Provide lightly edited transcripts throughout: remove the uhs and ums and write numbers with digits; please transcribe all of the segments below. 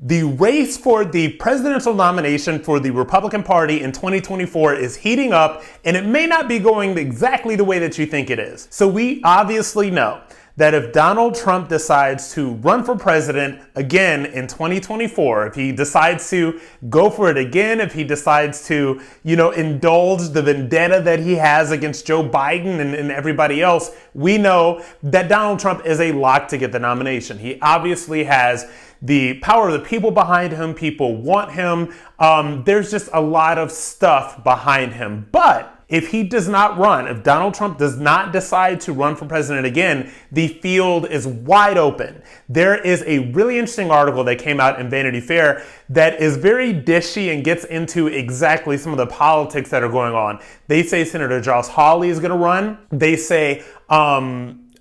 The race for the presidential nomination for the Republican Party in 2024 is heating up, and it may not be going exactly the way that you think it is. So we obviously know that if Donald Trump decides to run for president again in 2024, if he decides to go for it again, if he decides to, indulge the vendetta that he has against Joe Biden and everybody else, we know that Donald Trump is a lock to get the nomination. He obviously has the power of the people behind him. People want him. There's just a lot of stuff behind him. But if he does not run, if Donald Trump does not decide to run for president again, the field is wide open. There is a really interesting article that came out in Vanity Fair that is very dishy and gets into exactly some of the politics that are going on. They say Senator Hawley is going to run. They say,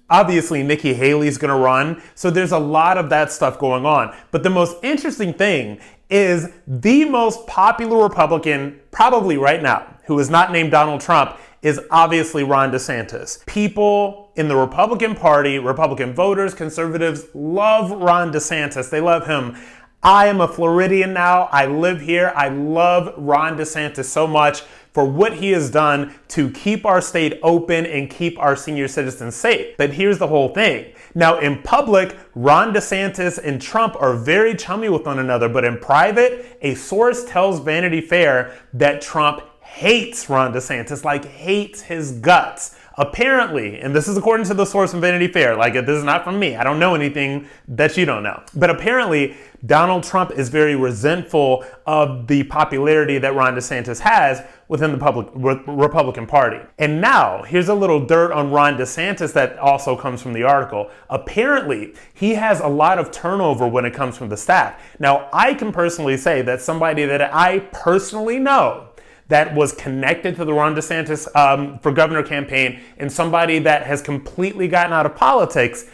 obviously, Nikki Haley is going to run. So there's a lot of that stuff going on. But the most interesting thing is the most popular Republican, probably right now, who is not named Donald Trump, is obviously Ron DeSantis. People in the Republican Party, Republican voters, conservatives, love Ron DeSantis. They love him. I am a Floridian now. I live here. I love Ron DeSantis so much for what he has done to keep our state open and keep our senior citizens safe. But here's the whole thing. Now, in public, Ron DeSantis and Trump are very chummy with one another, but in private, a source tells Vanity Fair that Trump hates Ron DeSantis, like hates his guts. Apparently, and this is according to the source from Vanity Fair, like this is not from me, I don't know anything that you don't know. But apparently, Donald Trump is very resentful of the popularity that Ron DeSantis has within the Republican Party. And now, here's a little dirt on Ron DeSantis that also comes from the article. Apparently, he has a lot of turnover when it comes from the staff. Now, I can personally say that somebody that I personally know that was connected to the Ron DeSantis for governor campaign and somebody that has completely gotten out of politics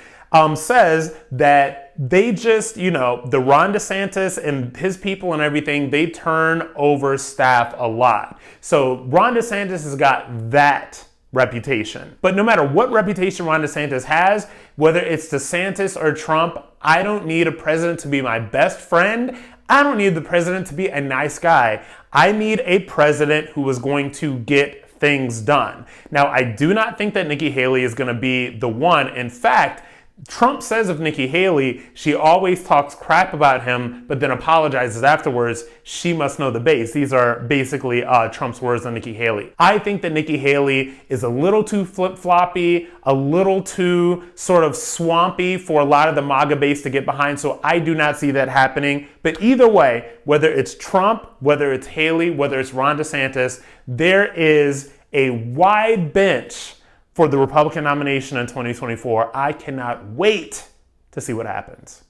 says that they just, the Ron DeSantis and his people and everything, they turn over staff a lot. So Ron DeSantis has got that reputation. But no matter what reputation Ron DeSantis has, whether it's DeSantis or Trump, I don't need a president to be my best friend. I don't need the president to be a nice guy. I need a president who is going to get things done. Now, I do not think that Nikki Haley is going to be the one. In fact, Trump says of Nikki Haley, she always talks crap about him, but then apologizes afterwards. She must know the base. These are basically Trump's words on Nikki Haley. I think that Nikki Haley is a little too flip-floppy, a little too sort of swampy for a lot of the MAGA base to get behind, so I do not see that happening. But either way, whether it's Trump, whether it's Haley, whether it's Ron DeSantis, there is a wide bench for the Republican nomination in 2024. I cannot wait to see what happens.